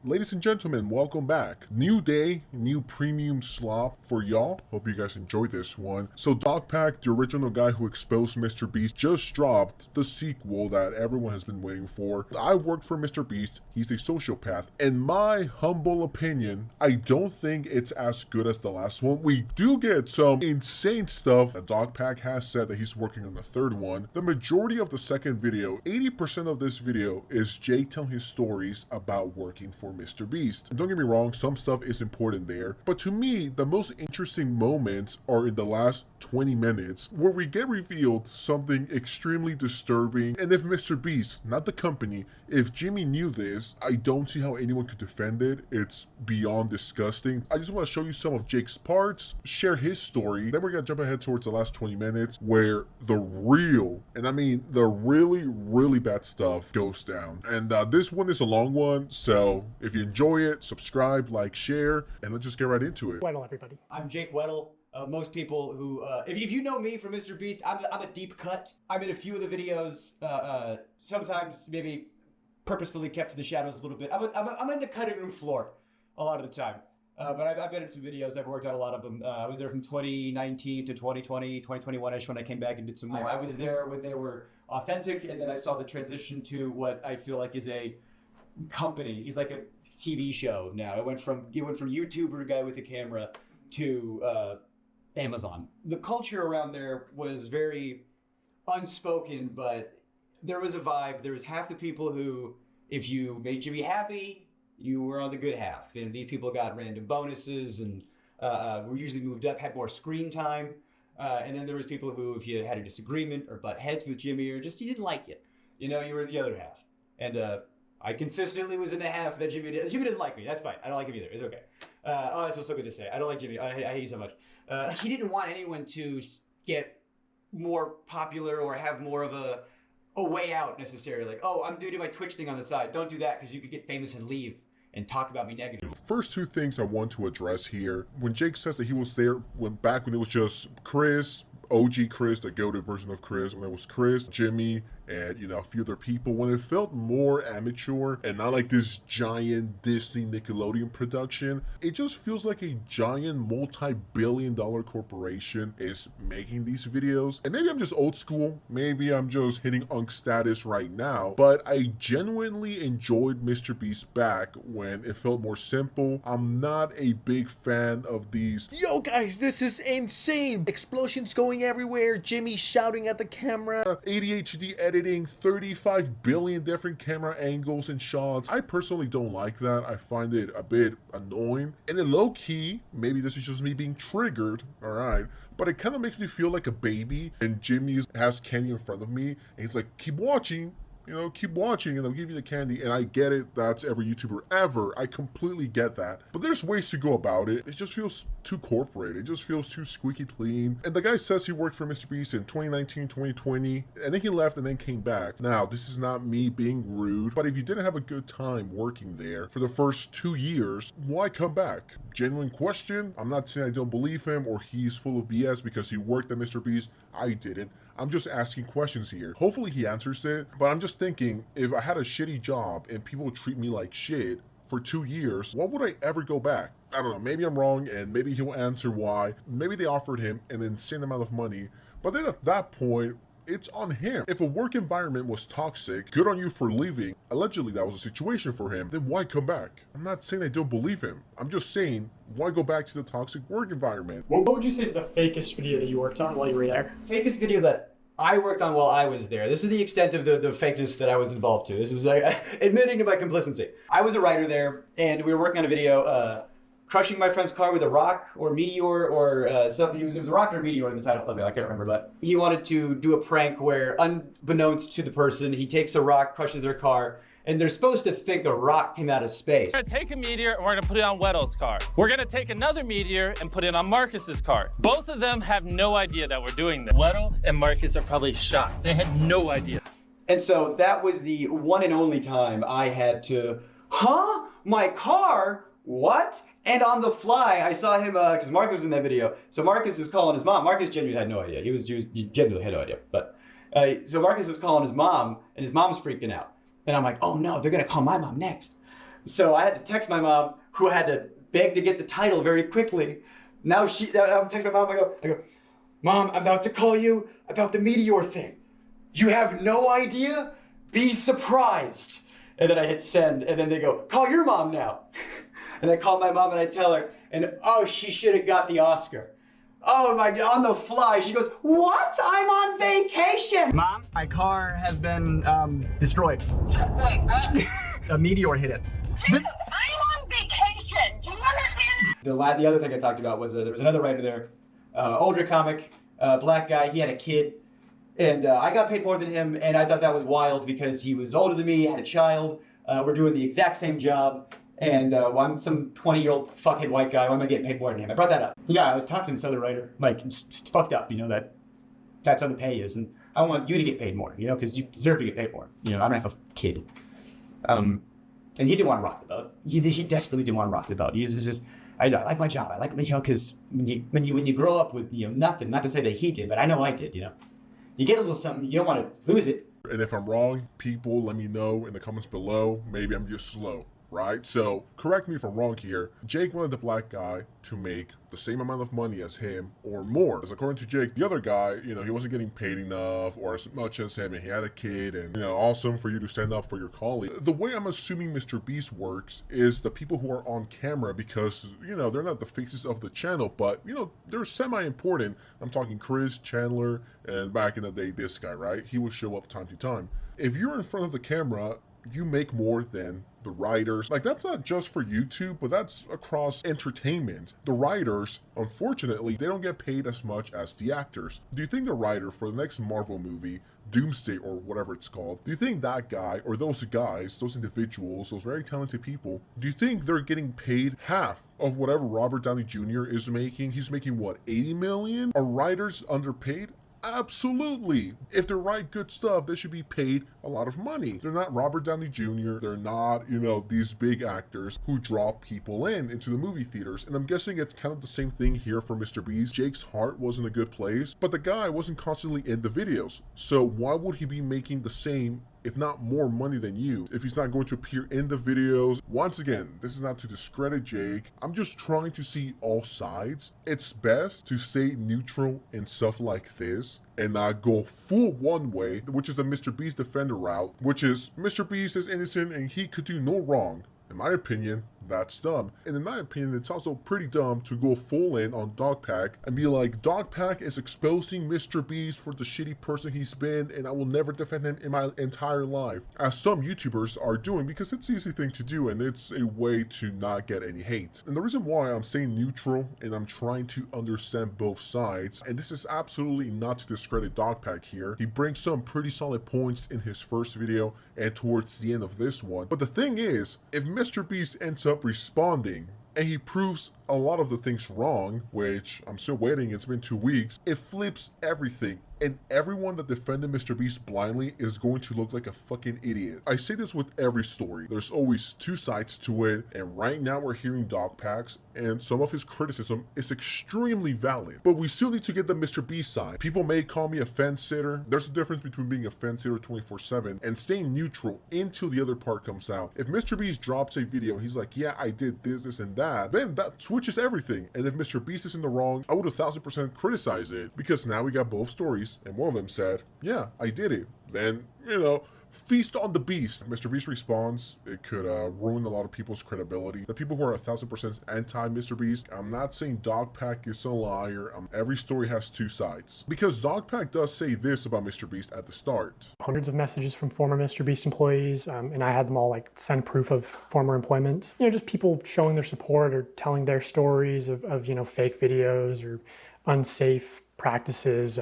Ladies and gentlemen, welcome back. New day, new premium slop for y'all. Hope you guys enjoyed this one. So Dogpack, the original guy who exposed MrBeast, just dropped the sequel that everyone has been waiting for. I work for MrBeast. He's a sociopath. In my humble opinion, I don't think it's as good as the last one. We do get some insane stuff. Dogpack has said that he's working on the third one. The majority of the second video, 80% of this video, is Jake telling his stories about working for MrBeast. Don't get me wrong, some stuff is important there, but to me, the most interesting moments are in the last 20 minutes where we get revealed something extremely disturbing. And if MrBeast, not the company, if Jimmy knew this, I don't see how anyone could defend it. It's beyond disgusting. I just want to show you some of Jake's parts, share his story, then we're gonna jump ahead towards the last 20 minutes where the real, and I mean the really bad stuff goes down. And this one is a long one, so if you enjoy it, subscribe, like, share, and let's just get right into it. Weddle, everybody. I'm Jake Weddle. Most people who, if you know me from MrBeast, I'm a deep cut. I'm in a few of the videos, sometimes maybe purposefully kept to the shadows a little bit. I'm in the cutting room floor a lot of the time. But I've been in some videos. I've worked on a lot of them. I was there from 2019 to 2020, 2021-ish when I came back and did some more. I was there when they were authentic, and then I saw the transition to what I feel like is a company. He's like a TV show now. It went from YouTuber guy with a camera to Amazon. The culture around there was very unspoken, but there was a vibe. There was half the people who, if you made Jimmy happy, you were on the good half. And these people got random bonuses and were usually moved up, had more screen time. And then there was people who, if you had a disagreement or butt heads with Jimmy or just you didn't like it, you know, you were the other half. And I consistently was in the half that Jimmy doesn't like me. That's fine. I don't like him either. It's okay. Oh, that feels so good to say. I don't like Jimmy. I hate you so much. He didn't want anyone to get more popular or have more of a way out necessarily. Like, oh, I'm doing my Twitch thing on the side. Don't do that because you could get famous and leave and talk about me negatively. First two things I want to address here. When Jake says that he was there back when it was just Chris, OG Chris, the goated version of Chris, when it was Chris, Jimmy, and you know, a few other people, when it felt more amateur and not like this giant Disney Nickelodeon production, it just feels like a giant multi-billion-dollar corporation is making these videos. And maybe I'm just old school, maybe I'm just hitting unk status right now, but I genuinely enjoyed MrBeast back when it felt more simple. I'm not a big fan of these, Yo guys, this is insane! Explosions going everywhere, Jimmy shouting at the camera, ADHD editing, 35 billion different camera angles and shots. I personally don't like that. I find it a bit annoying. And then low key, maybe this is just me being triggered, alright, but it kind of makes me feel like a baby and Jimmy has candy in front of me and he's like, keep watching. You know, keep watching and I'll give you the candy. And I get it, that's every YouTuber ever. I completely get that. But there's ways to go about it. It just feels too corporate. It just feels too squeaky clean. And the guy says he worked for MrBeast in 2019, 2020, and then he left and then came back. Now, this is not me being rude, but if you didn't have a good time working there for the first 2 years, why come back? Genuine question. I'm not saying I don't believe him or he's full of BS because he worked at MrBeast. I didn't. I'm just asking questions here. Hopefully he answers it, but I'm just thinking, if I had a shitty job and people would treat me like shit for 2 years, why would I ever go back? I don't know, maybe I'm wrong and maybe he'll answer why. Maybe they offered him an insane amount of money, but then at that point, it's on him. If a work environment was toxic, good on you for leaving. Allegedly that was a situation for him, then why come back? I'm not saying I don't believe him. I'm just saying, why go back to the toxic work environment? what would you say is the fakest video that you worked on while you were there? Fakest video that I worked on while I was there. This is the extent of the fakeness that I was involved to. This is like admitting to my complicity. I was a writer there and we were working on a video, crushing my friend's car with a rock or meteor or something. It was a rock or a meteor in the title of it, I can't remember, but he wanted to do a prank where unbeknownst to the person, he takes a rock, crushes their car, and they're supposed to think a rock came out of space. We're gonna take a meteor and we're gonna put it on Weddle's car. We're gonna take another meteor and put it on Marcus's car. Both of them have no idea that we're doing this. Weddle and Marcus are probably shocked. They had no idea. And so that was the one and only time I had to, huh? My car? What? And on the fly, I saw him, because Marcus was in that video. So Marcus is calling his mom. Marcus genuinely had no idea. He genuinely had no idea. But so Marcus is calling his mom, and his mom's freaking out. And I'm like, oh no, they're gonna call my mom next. So I had to text my mom, who had to beg to get the title very quickly. Now I'm texting my mom. I go, Mom, I'm about to call you about the meteor thing. You have no idea? Be surprised. And then I hit send, and then they go, call your mom now. And I call my mom and I tell her, and oh, she should have got the Oscar. Oh my God, on the fly. She goes, what? I'm on vacation. Mom, my car has been destroyed. Wait, what? A meteor hit it. Jacob, I'm on vacation. Do you understand? The other thing I talked about was there was another writer there, older comic, black guy. He had a kid, and I got paid more than him, and I thought that was wild because he was older than me, had a child. We're doing the exact same job, and I'm some 20-year-old fuckhead white guy. Why am I getting paid more than him? I brought that up. Yeah, I was talking to this other writer, Mike. It's fucked up, that's how the pay is, and I want you to get paid more, because you deserve to get paid more. I don't have a kid. And he didn't want to rock the boat. He desperately didn't want to rock the boat. He's just, I like my job. I like, because when you grow up with nothing, not to say that he did, but I know I did. You get a little something, you don't want to lose it. And if I'm wrong, people let me know in the comments below. Maybe I'm just slow, right? So correct me if I'm wrong here. Jake wanted the black guy to make the same amount of money as him or more. As according to Jake, the other guy, he wasn't getting paid enough or as much as him, and he had a kid, and awesome for you to stand up for your colleague. The way I'm assuming Mr. Beast works is the people who are on camera, because they're not the faces of the channel, but they're semi-important. I'm talking Chris, Chandler, and back in the day this guy, right? He will show up time to time. If you're in front of the camera, you make more than the writers. Like, that's not just for YouTube, but that's across entertainment. The writers, unfortunately, they don't get paid as much as the actors. Do you think the writer for the next Marvel movie, Doomsday or whatever it's called, do you think that guy or those guys, those individuals, those very talented people, do you think they're getting paid half of whatever Robert Downey Jr. is making? He's making what, 80 million? Are writers underpaid? Absolutely. If they write good stuff, they should be paid a lot of money. They're not Robert Downey Jr. They're not, these big actors who draw people into the movie theaters. And I'm guessing it's kind of the same thing here for Mr. Beast. Jake's heart was in a good place, but the guy wasn't constantly in the videos. So why would he be making the same, if not more money than you, if he's not going to appear in the videos? Once again, this is not to discredit Jake. I'm just trying to see all sides. It's best to stay neutral in stuff like this and not go full one way, which is a Mr. Beast defender route, which is Mr. Beast is innocent and he could do no wrong. In my opinion, that's dumb. And in my opinion, it's also pretty dumb to go full in on Dogpack and be like, Dogpack is exposing Mr. Beast for the shitty person he's been, and I will never defend him in my entire life. As some YouTubers are doing, because it's an easy thing to do and it's a way to not get any hate. And the reason why I'm staying neutral and I'm trying to understand both sides, and this is absolutely not to discredit Dogpack here. He brings some pretty solid points in his first video and towards the end of this one. But the thing is, if Mr. Beast ends up responding and he proves a lot of the things wrong, which I'm still waiting, it's been 2 weeks, it flips everything. And everyone that defended Mr. Beast blindly is going to look like a fucking idiot. I say this with every story. There's always two sides to it, and right now we're hearing Dogpacks, and some of his criticism is extremely valid. But we still need to get the Mr. Beast side. People may call me a fence sitter. There's a difference between being a fence sitter 24/7 and staying neutral until the other part comes out. If Mr. Beast drops a video and he's like, yeah, I did this, this, and that, then that switches everything. And if Mr. Beast is in the wrong, I would 1000% criticize it, because now we got both stories. And one of them said, yeah, I did it. Then, feast on the beast. Mr. Beast responds, it could ruin a lot of people's credibility. The people who are 1000% anti-Mr. Beast, I'm not saying Dogpack is a liar. Every story has two sides. Because Dogpack does say this about Mr. Beast at the start. Hundreds of messages from former Mr. Beast employees, and I had them all send proof of former employment. Just people showing their support or telling their stories of fake videos or unsafe practices,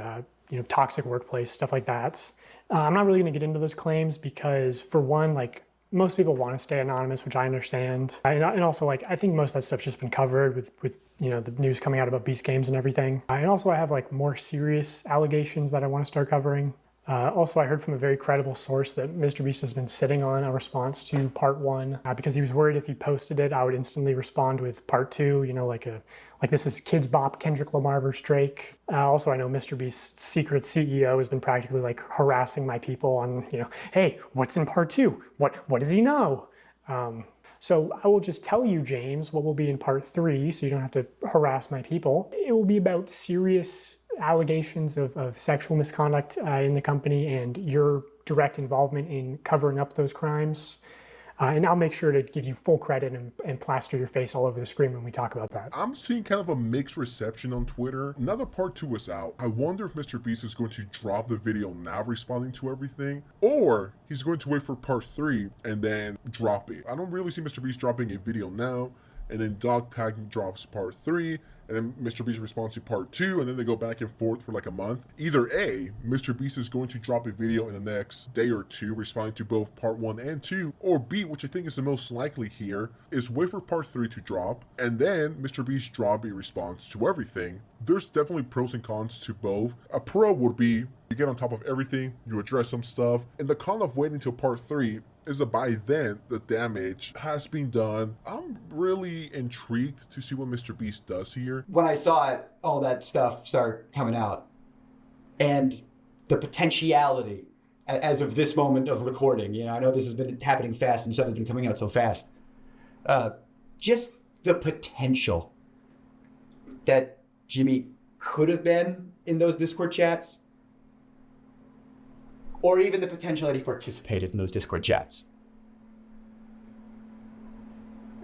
toxic workplace, stuff like that. I'm not really going to get into those claims because, for one, most people want to stay anonymous, which I understand. And also, I think most of that stuff's just been covered with the news coming out about Beast Games and everything. And also, I have more serious allegations that I want to start covering. Also, I heard from a very credible source that Mr. Beast has been sitting on a response to part 1 because he was worried if he posted it, I would instantly respond with part 2, like this is Kids Bop, Kendrick Lamar versus Drake. Also, I know Mr. Beast's secret CEO has been practically harassing my people on, hey, what's in part 2? What does he know? So I will just tell you, James, what will be in part 3, so you don't have to harass my people. It will be about serious allegations of sexual misconduct in the company and your direct involvement in covering up those crimes. And I'll make sure to give you full credit and plaster your face all over the screen when we talk about that. I'm seeing kind of a mixed reception on Twitter. Now that part 2 is out, I wonder if Mr. Beast is going to drop the video now responding to everything, or he's going to wait for part 3 and then drop it. I don't really see Mr. Beast dropping a video now, and then Dogpack drops part 3, and then Mr. Beast responds to part 2, and then they go back and forth for like a month. Either A, Mr. Beast is going to drop a video in the next day or 2 responding to both part 1 and 2, or B, which I think is the most likely here, is wait for part 3 to drop, and then Mr. Beast drop a response to everything. There's definitely pros and cons to both. A pro would be you get on top of everything, you address some stuff, and the con of waiting till part 3 is that by then the damage has been done. I'm really intrigued to see what Mr. Beast does here. When I saw it, all that stuff start coming out, and the potentiality as of this moment of recording, you know, I know this has been happening fast and stuff has been coming out so fast. Just the potential that Jimmy could have been in those Discord chats, or even the potential that he participated in those Discord chats.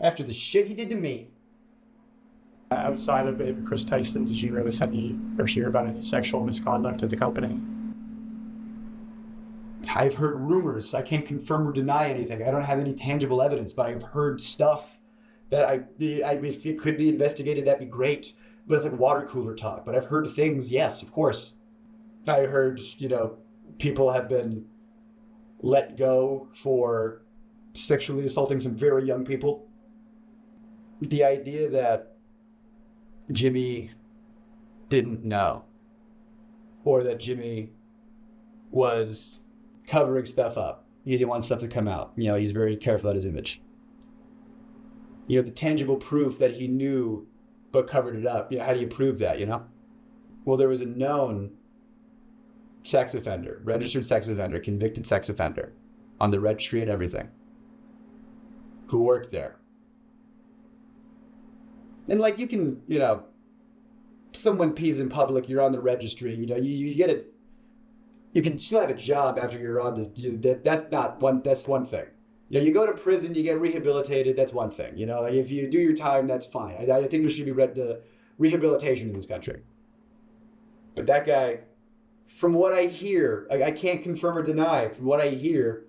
After the shit he did to me. Outside of Chris Tyson, did you really see any or hear about any sexual misconduct at the company? I've heard rumors. I can't confirm or deny anything. I don't have any tangible evidence, but I've heard stuff that if it could be investigated, that'd be great. But it's like water cooler talk. But I've heard things, yes, of course. I heard, you know, people have been let go for sexually assaulting some very young people. The idea that Jimmy didn't know, or that Jimmy was covering stuff up. He didn't want stuff to come out. You know, he's very careful about his image. You know, the tangible proof that he knew but covered it up. You know, how do you prove that, you know? Well, there was a known sex offender, registered sex offender, convicted sex offender on the registry and everything, who worked there. And like, you can, you know, someone pees in public, you're on the registry, you know, you get it. You can still have a job after you're on the, that's one thing. You know, you go to prison, you get rehabilitated, that's one thing. You know, like if you do your time, that's fine. I think there should be rehabilitation in this country. But that guy, from what I hear, I can't confirm or deny, from what I hear,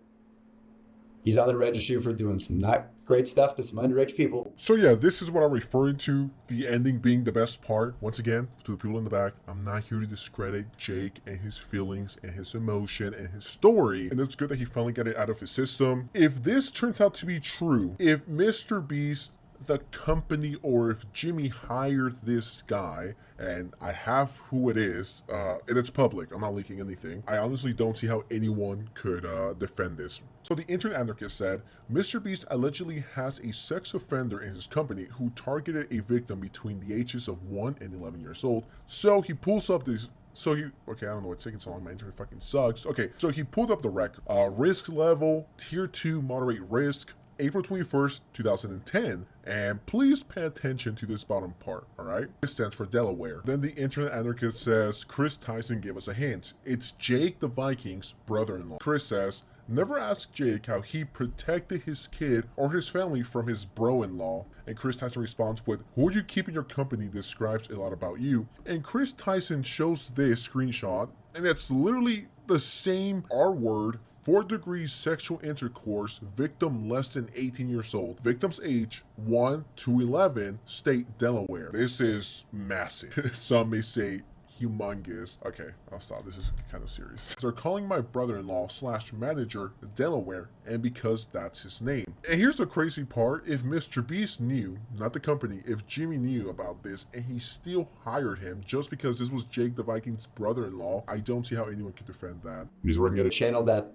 he's on the registry for doing some not great stuff to some underage people. So yeah, this is what I'm referring to, the ending being the best part. Once again, to the people in the back, I'm not here to discredit Jake and his feelings and his emotion and his story. And it's good that he finally got it out of his system. If this turns out to be true, if Mr. Beast, the company, or if Jimmy hired this guy, and I have who it is, and it's public, I'm not leaking anything, I honestly don't see how anyone could defend this. So the internet anarchist said, Mr. Beast allegedly has a sex offender in his company who targeted a victim between the ages of 1 and 11 years old. So he pulls up this okay, I don't know what's taking so long, my internet fucking sucks. Okay, so he pulled up the record. Risk level, tier 2, moderate risk, April 21st, 2010, and please pay attention to this bottom part, alright? It stands for Delaware. Then the internet anarchist says, Chris Tyson gave us a hint. It's Jake the Viking's brother-in-law. Chris says, never ask Jake how he protected his kid or his family from his bro-in-law. And Chris Tyson responds with, who you keep in your company describes a lot about you. And Chris Tyson shows this screenshot, and it's literally the same R word, 4 degrees sexual intercourse, victim less than 18 years old. Victim's age 1 to 11, state Delaware. This is massive. Some may say humongous. Okay, I'll stop. This is kind of serious. They're calling my brother-in-law / manager Delaware, and because that's his name. And here's the crazy part. If Mr. Beast knew, not the company, if Jimmy knew about this and he still hired him just because this was Jake the Viking's brother-in-law, I don't see how anyone could defend that. He's working at a channel that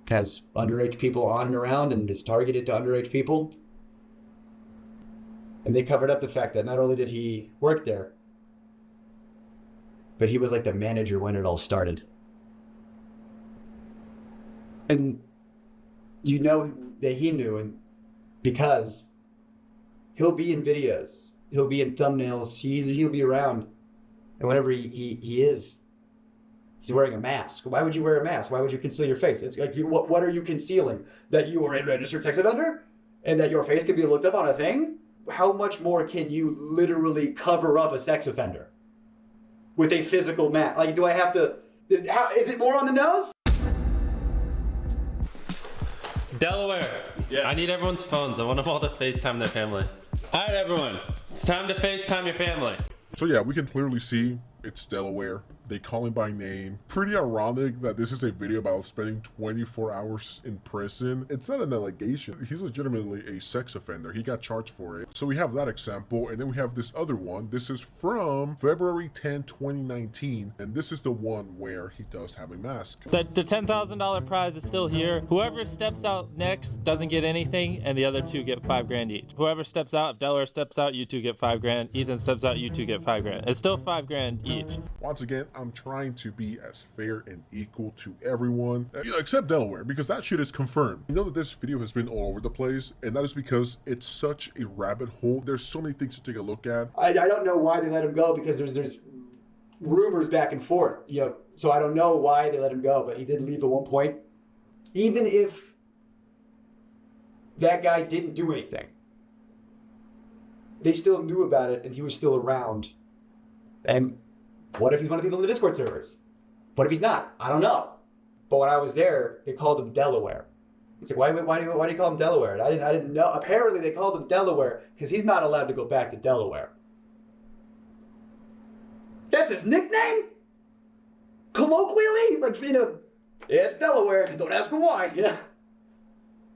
has underage people on and around and is targeted to underage people. And they covered up the fact that not only did he work there, but he was like the manager when it all started. And you know that he knew, and because he'll be in videos, he'll be in thumbnails, he'll be around, and whenever he is, he's wearing a mask. Why would you wear a mask? Why would you conceal your face? It's like, what are you concealing? That you are a registered sex offender? And that your face can be looked up on a thing? How much more can you literally cover up a sex offender with a physical mask? Like, do I have to, is it more on the nose? Delaware. Yes. I need everyone's phones. I want them all to FaceTime their family. All right, everyone. It's time to FaceTime your family. So yeah, we can clearly see it's Delaware. They call him by name. Pretty ironic that this is a video about spending 24 hours in prison. It's not an allegation. He's legitimately a sex offender. He got charged for it. So we have that example, and then we have this other one. This is from February 10, 2019, and this is the one where he does have a mask. The $10,000 prize is still here. Whoever steps out next doesn't get anything, and the other two get $5,000 each. Whoever steps out, if Delaware steps out, you two get $5,000. Ethan steps out, you two get $5,000. It's still $5,000 each. Once again, I'm trying to be as fair and equal to everyone, except Delaware, because that shit is confirmed. You know that this video has been all over the place, and that is because it's such a rabbit hole. There's so many things to take a look at. I don't know why they let him go, because there's rumors back and forth, so I don't know why they let him go, but he did leave at one point. Even if that guy didn't do anything, they still knew about it and he was still around. And what if he's one of the people in the Discord servers? What if he's not? I don't know. But when I was there, they called him Delaware. It's like, why do you call him Delaware? I didn't know. Apparently they called him Delaware because he's not allowed to go back to Delaware. That's his nickname? Colloquially? Like, yeah, it's Delaware. Don't ask him why,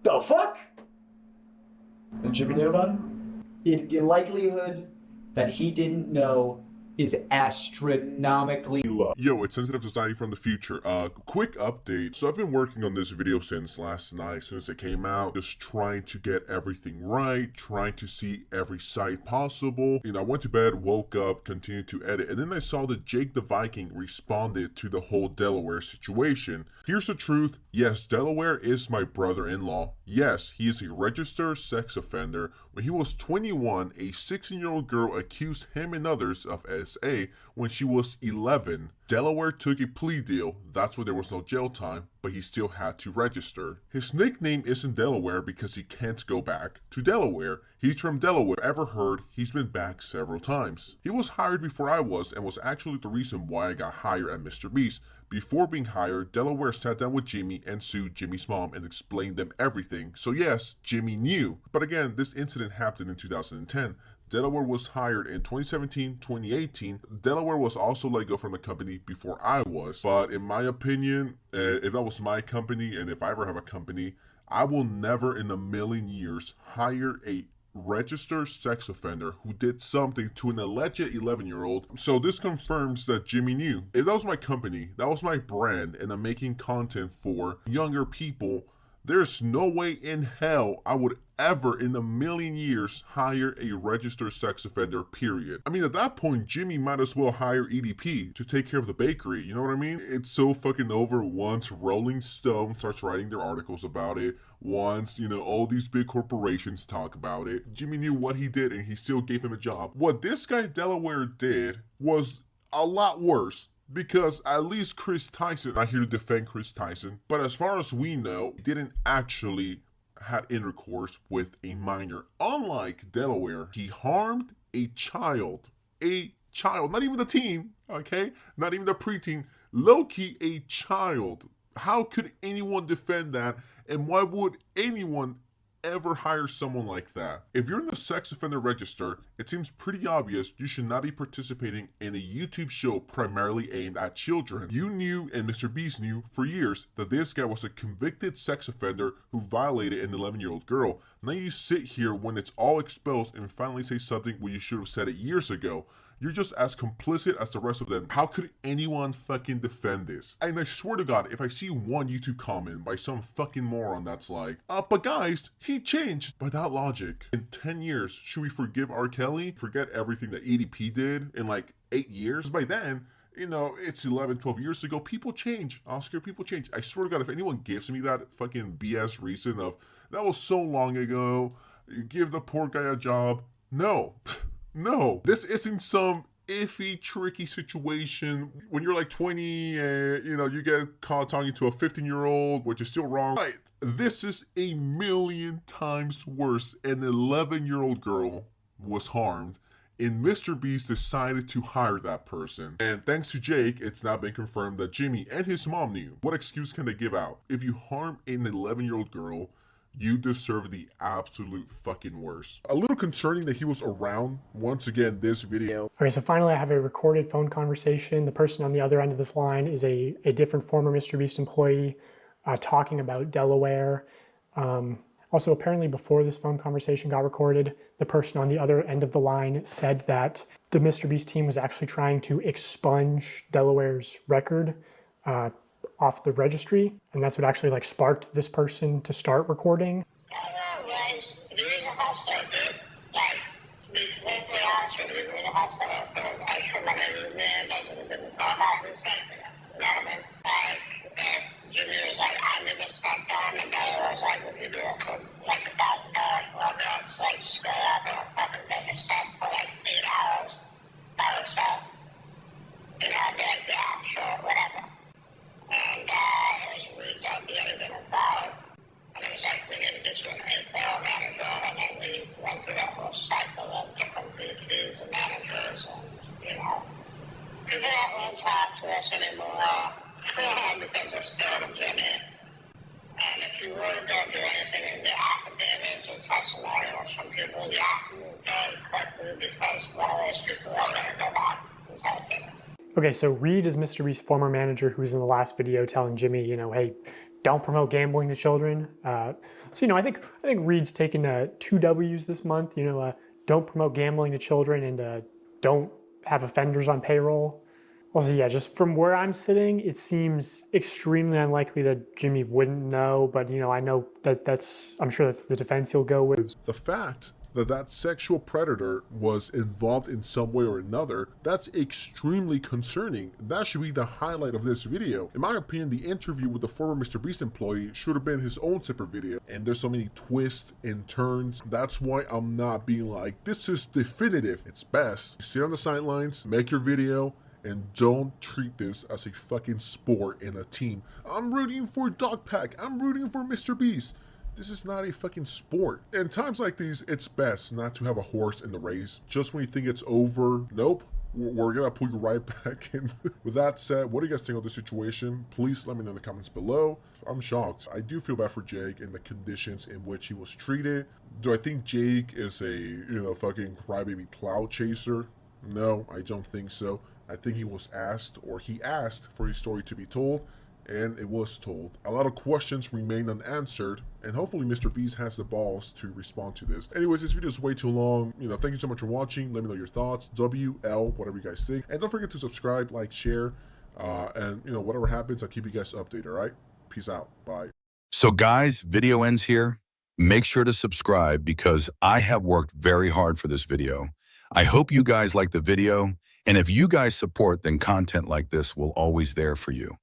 The fuck? Did Jimmy know about it? The likelihood that he didn't know is astronomically low. Yo, it's Sensitive Society from the future. Quick update. So I've been working on this video since last night, as soon as it came out, just trying to get everything right, trying to see every side possible. I went to bed, woke up, continued to edit, and then I saw that Jake the Viking responded to the whole Delaware situation. Here's the truth. Yes, Delaware is my brother-in-law. Yes, he is a registered sex offender. When he was 21, a 16-year-old girl accused him and others of SA when she was 11. Delaware took a plea deal. That's why there was no jail time, but he still had to register. His nickname isn't Delaware because he can't go back to Delaware. He's from Delaware. Ever heard, he's been back several times. He was hired before I was and was actually the reason why I got hired at MrBeast. Before being hired, Delaware sat down with Jimmy and sued Jimmy's mom and explained them everything. So yes, Jimmy knew. But again, this incident happened in 2010. Delaware was hired in 2017, 2018. Delaware was also let go from the company before I was. But in my opinion, if that was my company, and if I ever have a company, I will never in a million years hire a registered sex offender who did something to an alleged 11-year-old. So this confirms that Jimmy knew. If that was my company, that was my brand, and I'm making content for younger people, there's no way in hell I would ever in a million years hire a registered sex offender, period. I mean, at that point, Jimmy might as well hire EDP to take care of the bakery, you know what I mean? It's so fucking over once Rolling Stone starts writing their articles about it, once, all these big corporations talk about it. Jimmy knew what he did and he still gave him a job. What this guy Delaware did was a lot worse. Because at least Chris Tyson, I'm here to defend Chris Tyson, but as far as we know, he didn't actually had intercourse with a minor. Unlike Delaware, he harmed a child, not even the teen, okay? Not even the preteen, low-key a child. How could anyone defend that? And why would anyone ever hire someone like that? If you're in the sex offender register, it seems pretty obvious you should not be participating in a YouTube show primarily aimed at children. You knew, and MrBeast knew for years, that this guy was a convicted sex offender who violated an 11-year-old girl. Now you sit here when it's all exposed and finally say something when you should have said it years ago. You're just as complicit as the rest of them. How could anyone fucking defend this? And I swear to God, if I see one YouTube comment by some fucking moron that's like, but guys, he changed. By that logic, in 10 years, should we forgive R. Kelly? Forget everything that EDP did in like 8 years? By then, it's 11, 12 years ago. People change, Oscar, people change. I swear to God, if anyone gives me that fucking BS reason of, that was so long ago, give the poor guy a job. No, no. This isn't some iffy, tricky situation when you're like 20 and you get caught talking to a 15-year-old, which is still wrong. Right. This is a million times worse. An 11-year-old girl was harmed, and Mr. Beast decided to hire that person. And thanks to Jake, it's now been confirmed that Jimmy and his mom knew. What excuse can they give out? If you harm an 11-year-old girl, you deserve the absolute fucking worst. A little concerning that he was around, once again, this video. Okay, so finally I have a recorded phone conversation. The person on the other end of this line is a different former Mr. Beast employee talking about Delaware. Also, apparently before this phone conversation got recorded, the person on the other end of the line said that the Mr. Beast team was actually trying to expunge Delaware's record off the registry, and that's what actually like sparked this person to start recording. Was he was a hustler, dude. Like, to be completely honest with you, he was a hustler. There was extra money he was there that he didn't fall back and say, you know what I mean? Like, if Jimmy was like, I need a set done, and then was like, would you do it for like $1,000? Well, that's like, just go out there and fucking make a set for like 8 hours. I would say, you know, I'd be like, yeah, sure, whatever. And it was Reed's idea to get involved. And it was like, we need to get you an APL manager, and then we went through that whole cycle of different VPs and managers, and, you know, people that won't talk to us anymore because they're scared of Jimmy. And if you really don't do anything in the affidavits and testimonials from people, you have to move very quickly because one of those people are going to go back and say Jimmy. Okay, so Reed is Mr. Beast's former manager who was in the last video telling Jimmy, hey, don't promote gambling to children. So, I think Reed's taken 2 W's this month. Don't promote gambling to children and don't have offenders on payroll. Also, yeah, just from where I'm sitting, it seems extremely unlikely that Jimmy wouldn't know. But, I know I'm sure that's the defense he'll go with. The fact that sexual predator was involved in some way or another, that's extremely concerning. That should be the highlight of this video. In my opinion, the interview with the former Mr. Beast employee should have been his own separate video. And there's so many twists and turns. That's why I'm not being like, this is definitive. It's best you sit on the sidelines, make your video, and don't treat this as a fucking sport and a team. I'm rooting for Dogpack. I'm rooting for Mr. Beast. This is not a fucking sport. In times like these, it's best not to have a horse in the race. Just when you think it's over, nope, we're gonna pull you right back in. With that said, what do you guys think of the situation? Please let me know in the comments below. I'm shocked. I do feel bad for Jake and the conditions in which he was treated. Do I think Jake is a, fucking crybaby cloud chaser? No, I don't think so. I think he was asked, or he asked for his story to be told, and it was told. A lot of questions remain unanswered, and hopefully Mr. Beast has the balls to respond to this. Anyways, this video is way too long. Thank you so much for watching. Let me know your thoughts. WL, whatever you guys think. And don't forget to subscribe, like, share, and whatever happens, I'll keep you guys updated, all right? Peace out. Bye. So guys, video ends here. Make sure to subscribe because I have worked very hard for this video. I hope you guys like the video, and if you guys support, then content like this will always there for you.